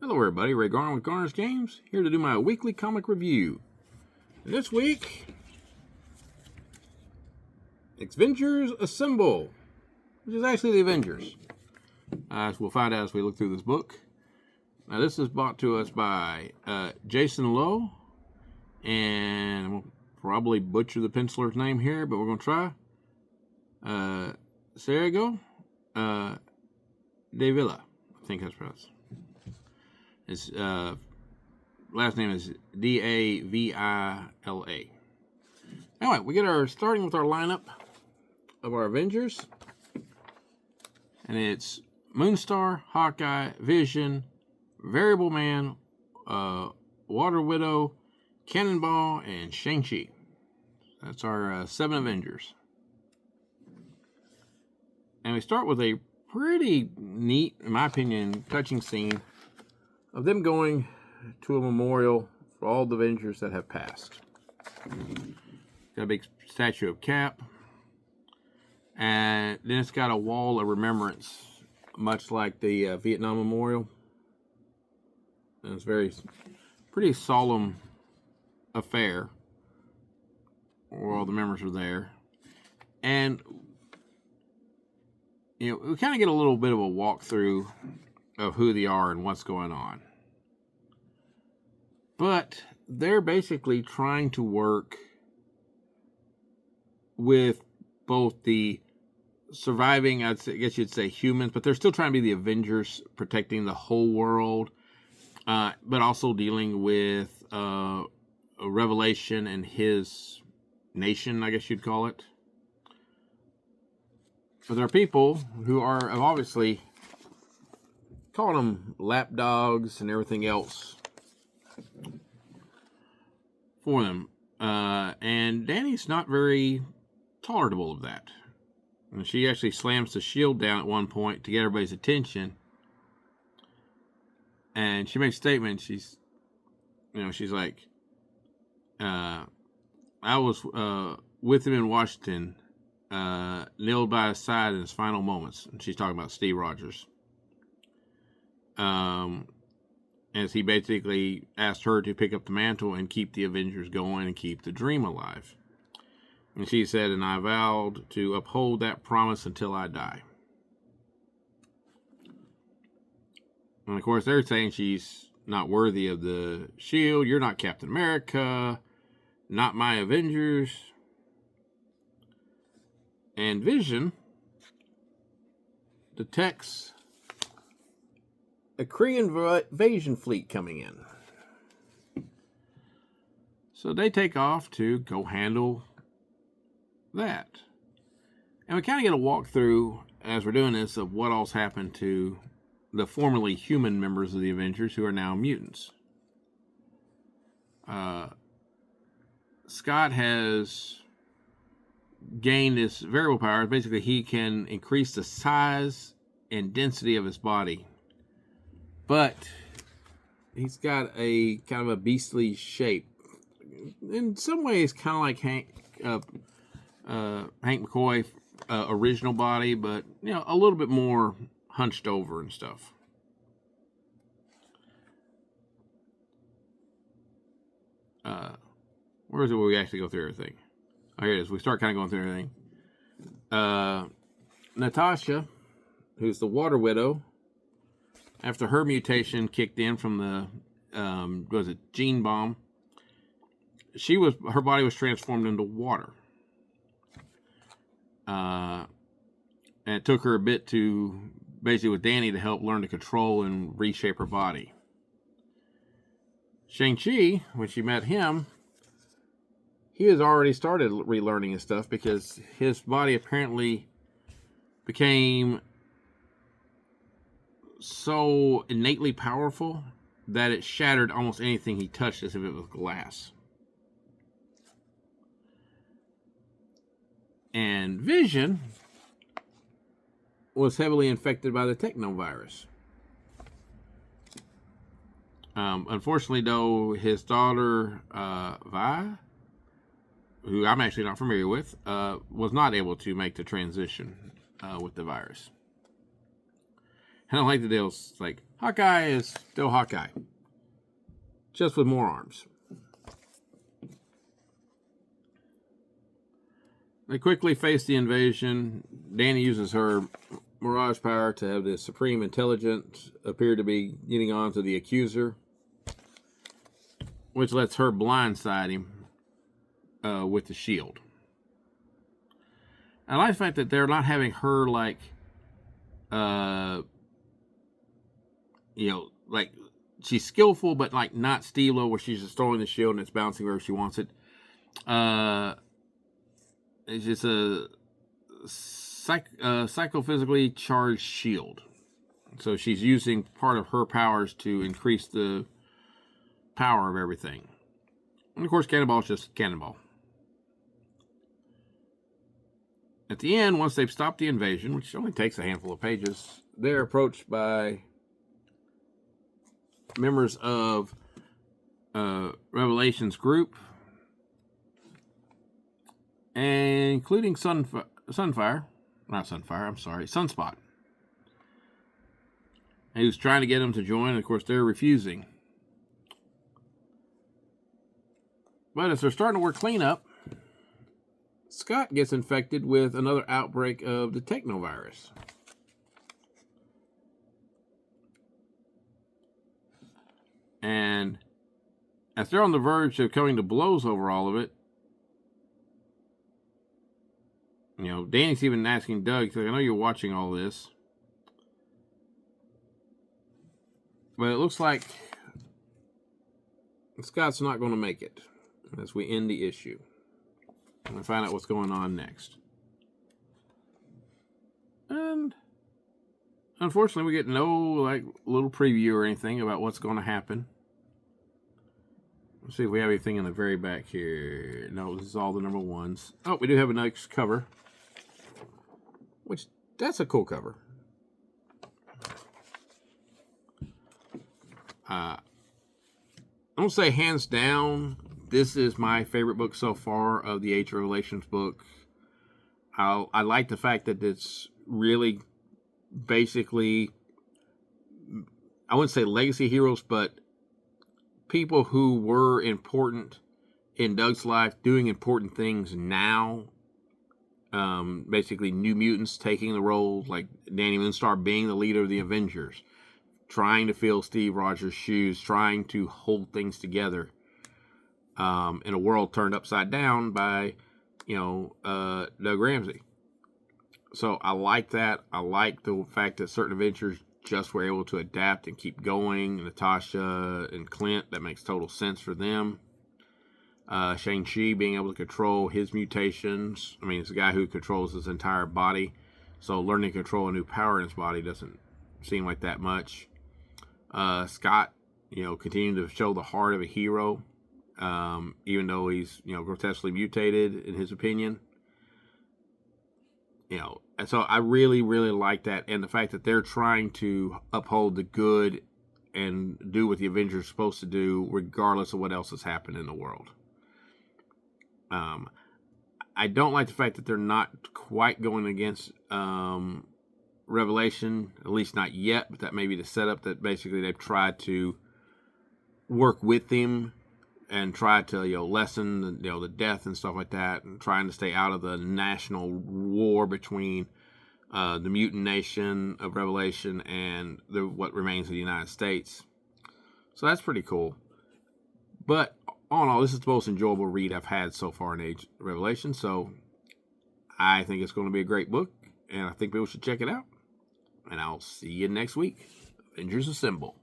Hello everybody, Ray Garner with Garner's Games, here to do my weekly comic review. This week, X-Vengers Assemble, which is actually the Avengers. As we'll find out as we look through this book. Now this is brought to us by Jason Lowe, and I'm going to probably butcher the penciler's name here, but we're going to try. Sergio Davila, I think that's pronounced. His last name is Davila. Anyway, we get starting with our lineup of our Avengers. And it's Moonstar, Hawkeye, Vision, Variable Man, Water Widow, Cannonball, and Shang-Chi. That's our 7 Avengers. And we start with a pretty neat, in my opinion, touching scene of them going to a memorial for all the Avengers that have passed. Got a big statue of Cap. And then it's got a wall of remembrance, much like the Vietnam Memorial. And it's pretty solemn affair where all the members are there. And we kind of get a little bit of a walkthrough of who they are and what's going on. But they're basically trying to work with both the surviving, I guess you'd say humans, but they're still trying to be the Avengers, protecting the whole world, but also dealing with a Revelation and his nation, I guess you'd call it. But there are people who have obviously called them lapdogs and everything else for them. And Danny's not very tolerable of that. And she actually slams the shield down at one point to get everybody's attention. And she makes a statement. She's like, I was with him in Washington, kneeled by his side in his final moments. And she's talking about Steve Rogers. As he basically asked her to pick up the mantle and keep the Avengers going and keep the dream alive. And she said, and I vowed to uphold that promise until I die. And of course, they're saying she's not worthy of the shield. You're not Captain America. Not my Avengers. And Vision detects a Korean invasion fleet coming in. So they take off to go handle that. And we kind of get a walkthrough as we're doing this of what all's happened to the formerly human members of the Avengers who are now mutants. Scott has gained this variable power. Basically, he can increase the size and density of his body. But he's got a kind of a beastly shape. In some ways, kind of like Hank McCoy original body, but a little bit more hunched over and stuff. Where is it where we actually go through everything? Oh, here it is. We start kind of going through everything. Natasha, who's the Water Widow, after her mutation kicked in from the gene bomb, her body was transformed into water. And it took her a bit to, basically with Danny, to help learn to control and reshape her body. Shang-Chi, when she met him, he has already started relearning his stuff because his body apparently became so innately powerful that it shattered almost anything he touched as if it was glass. And Vision was heavily infected by the technovirus. Unfortunately, though, his daughter, Vi, who I'm actually not familiar with, was not able to make the transition with the virus. I don't like the deal. It's like, Hawkeye is still Hawkeye. Just with more arms. They quickly face the invasion. Danny uses her Mirage power to have the Supreme Intelligence appear to be getting on to the Accuser, which lets her blindside him with the shield. I like the fact that they're not having her like, like she's skillful, but like not Stilo, where she's just throwing the shield and it's bouncing wherever she wants it. It's just a psychophysically charged shield. So she's using part of her powers to increase the power of everything. And of course, Cannonball is just Cannonball. At the end, once they've stopped the invasion, which only takes a handful of pages, they're approached by members of Revelation's group, and including Sunspot. Who's trying to get them to join, and of course they're refusing. But as they're starting to work cleanup, Scott gets infected with another outbreak of the technovirus. And as they're on the verge of coming to blows over all of it, Danny's even asking Doug, he's like, I know you're watching all this, but it looks like Scott's not going to make it as we end the issue. And find out what's going on next. And unfortunately, we get no little preview or anything about what's going to happen. Let's see if we have anything in the very back here. No, this is all the number ones. Oh, we do have a nice cover. That's a cool cover. I'm going to say hands down, this is my favorite book so far of the Age of Revelations book. I like the fact that it's really basically, I wouldn't say legacy heroes, but people who were important in Doug's life doing important things now. Basically New Mutants taking the role, like Danny Moonstar being the leader of the Avengers, trying to fill Steve Rogers' shoes, trying to hold things together in a world turned upside down by, Doug Ramsey. So I like that. I like the fact that certain Avengers just were able to adapt and keep going. Natasha and Clint, that makes total sense for them. Shang-Chi being able to control his mutations. I mean, it's a guy who controls his entire body. So learning to control a new power in his body doesn't seem like that much. Scott, continuing to show the heart of a hero, even though he's, grotesquely mutated in his opinion. And so I really, really like that. And the fact that they're trying to uphold the good and do what the Avengers are supposed to do, regardless of what else has happened in the world. I don't like the fact that they're not quite going against Revelation, at least not yet, but that may be the setup that basically they've tried to work with him and try to lessen the death and stuff like that, and trying to stay out of the national war between the mutant nation of Revelation and what remains of the United States. So that's pretty cool. But all in all, this is the most enjoyable read I've had so far in Age of Revelation. So I think it's going to be a great book, and I think people should check it out. And I'll see you next week. Avengers Assemble.